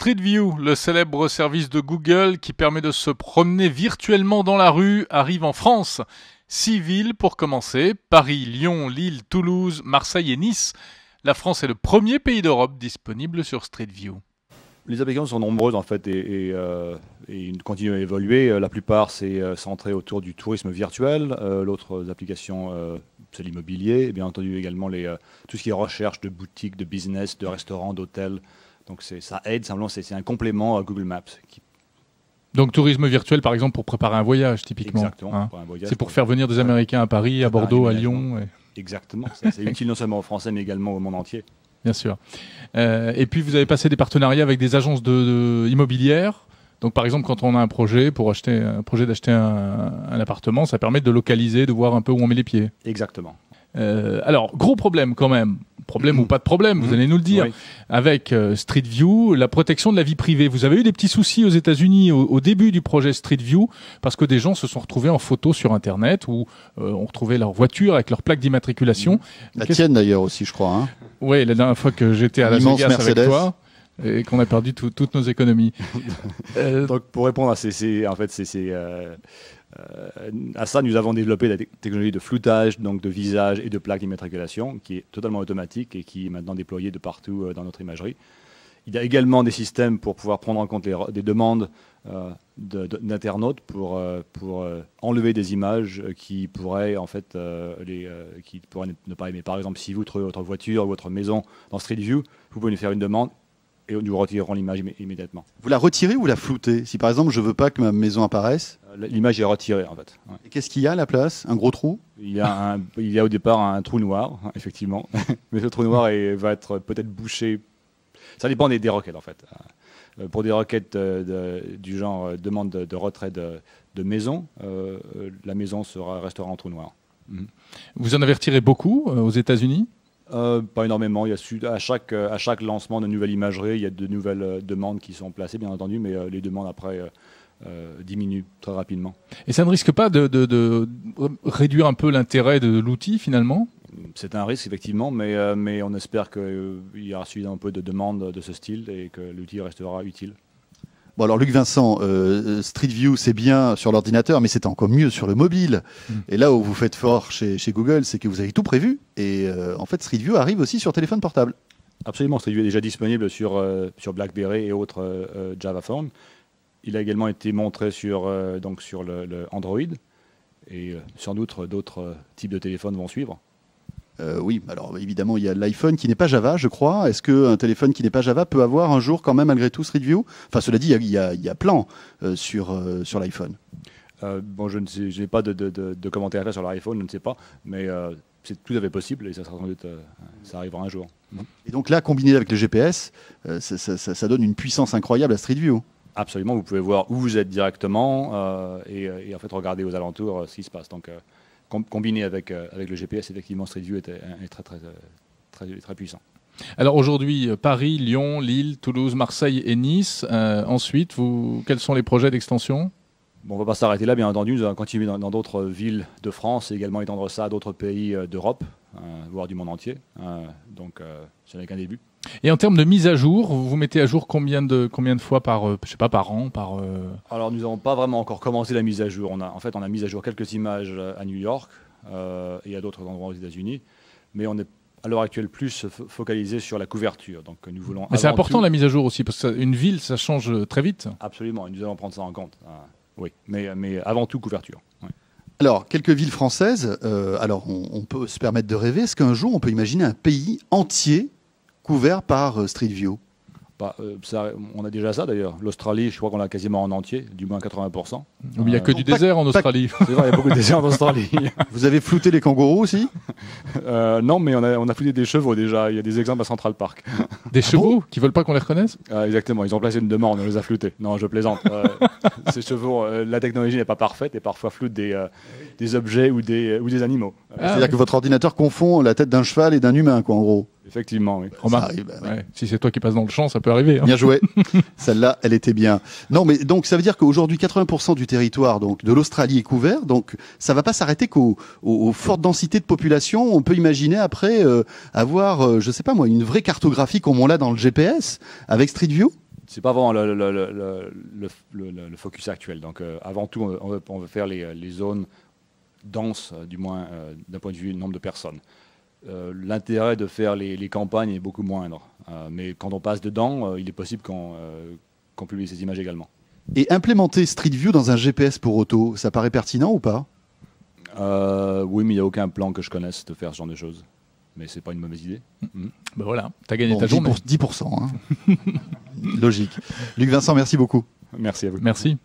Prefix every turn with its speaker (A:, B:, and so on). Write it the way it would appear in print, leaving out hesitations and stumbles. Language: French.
A: Street View, le célèbre service de Google qui permet de se promener virtuellement dans la rue, arrive en France. 6 villes pour commencer, Paris, Lyon, Lille, Toulouse, Marseille et Nice. La France est le premier pays d'Europe disponible sur Street View.
B: Les applications sont nombreuses en fait et continuent à évoluer. La plupart c'est centré autour du tourisme virtuel. L'autre application c'est l'immobilier et bien entendu également tout ce qui est recherche de boutiques, de business, de restaurants, d'hôtels. Donc ça aide, simplement c'est un complément à Google Maps.
A: Donc tourisme virtuel par exemple pour préparer un voyage typiquement.
B: Exactement.
A: Hein.
B: Pour un voyage,
A: c'est pour faire venir des Américains à Paris, à Bordeaux, à Lyon.
B: Exactement. C'est utile non seulement aux Français mais également au monde entier.
A: Bien sûr. Et puis vous avez passé des partenariats avec des agences immobilières. Donc par exemple quand on a un projet d'acheter un appartement, ça permet de localiser, de voir un peu où on met les pieds.
B: Exactement.
A: Alors gros problème quand même. Problème ou pas de problème, vous allez nous le dire.
B: Oui.
A: Avec Street View, la protection de la vie privée. Vous avez eu des petits soucis aux États-Unis au début du projet Street View parce que des gens se sont retrouvés en photo sur Internet où on retrouvait leur voiture avec leur plaque d'immatriculation.
C: La tienne d'ailleurs aussi, je crois. Hein.
A: Oui, la dernière fois que j'étais à Las Vegas
C: Mercedes.
A: avec toi et qu'on a perdu toutes nos économies.
B: Donc pour répondre à à ça, nous avons développé la technologie de floutage, donc de visage et de plaque d'immatriculation, qui est totalement automatique et qui est maintenant déployée de partout dans notre imagerie. Il y a également des systèmes pour pouvoir prendre en compte des demandes d'internautes pour enlever des images qui pourraient en fait qui pourraient ne pas aimer. Par exemple, si vous trouvez votre voiture ou votre maison dans Street View, vous pouvez nous faire une demande et nous retirerons l'image immédiatement.
C: Vous la retirez ou vous la floutez? Si par exemple je veux pas que ma maison apparaisse,
B: l'image est retirée en fait. Ouais.
C: qu'est-ce qu'il y a à la place? Un gros trou?
B: Il y a au départ un trou noir, effectivement, mais ce trou noir va être peut-être bouché. Ça dépend des requêtes en fait. Pour des requêtes du genre demande de retrait de maison, la maison restera en trou noir.
A: Vous en avez retiré beaucoup aux États-Unis?
B: Pas énormément. À chaque lancement de nouvelle imagerie, il y a de nouvelles demandes qui sont placées, bien entendu, mais les demandes après diminuent très rapidement.
A: Et ça ne risque pas de réduire un peu l'intérêt de l'outil finalement?
B: C'est un risque, effectivement, mais on espère qu'il y aura suffisamment un peu de demandes de ce style et que l'outil restera utile.
C: Bon alors Luc Vincent, Street View c'est bien sur l'ordinateur, mais c'est encore mieux sur le mobile. Et là où vous faites fort chez Google, c'est que vous avez tout prévu. Et en fait Street View arrive aussi sur téléphone portable.
B: Absolument, Street View est déjà disponible sur BlackBerry et autres Java Phone. Il a également été montré sur le Android et sans doute d'autres types de téléphones vont suivre.
C: Oui, alors évidemment, il y a l'iPhone qui n'est pas Java, je crois. Est-ce qu'un téléphone qui n'est pas Java peut avoir un jour quand même, malgré tout, Street View? Enfin, cela dit, il y a plan sur l'iPhone.
B: Bon, je n'ai pas de commentaires à faire sur l'iPhone, je ne sais pas, mais c'est tout à fait possible et ça sera sans doute, ça arrivera un jour.
C: Et donc là, combiné avec le GPS, ça donne une puissance incroyable à Street View.
B: Absolument, vous pouvez voir où vous êtes directement et en fait regarder aux alentours ce qui se passe. Donc, combiné avec le GPS, effectivement, Street View est très puissant.
A: Alors aujourd'hui, Paris, Lyon, Lille, Toulouse, Marseille et Nice. Ensuite, quels sont les projets d'extension?
B: Bon, on ne va pas s'arrêter là, bien entendu. Nous allons continuer dans d'autres villes de France et également étendre ça à d'autres pays d'Europe, voire du monde entier. Donc, ce n'est qu'un début.
A: Et en termes de mise à jour, vous mettez à jour combien de fois par an
B: Alors, nous n'avons pas vraiment encore commencé la mise à jour. On a mis à jour quelques images à New York et à d'autres endroits aux États-Unis, mais on est à l'heure actuelle plus focalisé sur la couverture. Donc, nous voulons.
A: Mais c'est important la mise à jour aussi, parce qu'une ville, ça change très vite.
B: Absolument, et nous allons prendre ça en compte. Oui, mais avant tout couverture. Oui.
C: Alors, quelques villes françaises. Alors, on peut se permettre de rêver. Est-ce qu'un jour, on peut imaginer un pays entier couvert par Street View?
B: On a déjà ça d'ailleurs. L'Australie, je crois qu'on l'a quasiment en entier, du moins 80%.
A: Il n'y a que du désert en Australie.
B: C'est vrai, il y a beaucoup de désert en Australie.
C: Vous avez flouté les kangourous aussi?
B: Non, mais on a flouté des chevaux déjà. Il y a des exemples à Central Park.
A: Des chevaux qui veulent pas qu'on les reconnaisse?
B: Exactement, ils ont placé une demande, on les a floutés. Non, je plaisante. Ces chevaux, la technologie n'est pas parfaite et parfois floute des objets ou des animaux.
C: C'est-à-dire que votre ordinateur confond la tête d'un cheval et d'un humain, quoi, en gros.
B: Effectivement, oui.
C: Ça arrive, oui.
A: Ouais. Si c'est toi qui passes dans le champ, ça peut arriver. Hein.
C: Bien joué. Celle-là, elle était bien. Non, mais donc ça veut dire qu'aujourd'hui, 80% du territoire donc de l'Australie est couvert. Donc ça va pas s'arrêter qu'aux fortes densités de population. On peut imaginer après avoir, je sais pas moi, une vraie cartographie comme on l'a dans le GPS avec Street View.
B: c'est pas vraiment le focus actuel. Donc, avant tout, on veut faire les zones denses, du moins d'un point de vue nombre de personnes. L'intérêt de faire les campagnes est beaucoup moindre. Mais quand on passe dedans, il est possible qu'on publie ces images également.
C: Et implémenter Street View dans un GPS pour auto, ça paraît pertinent ou pas?
B: Oui, mais il n'y a aucun plan que je connaisse de faire ce genre de choses. Mais c'est pas une mauvaise idée.
A: Ben voilà, t'as gagné
C: Bon,
A: ta journée.
C: 10%. Hein. Logique. Luc Vincent, merci beaucoup.
B: Merci à vous.
A: Merci.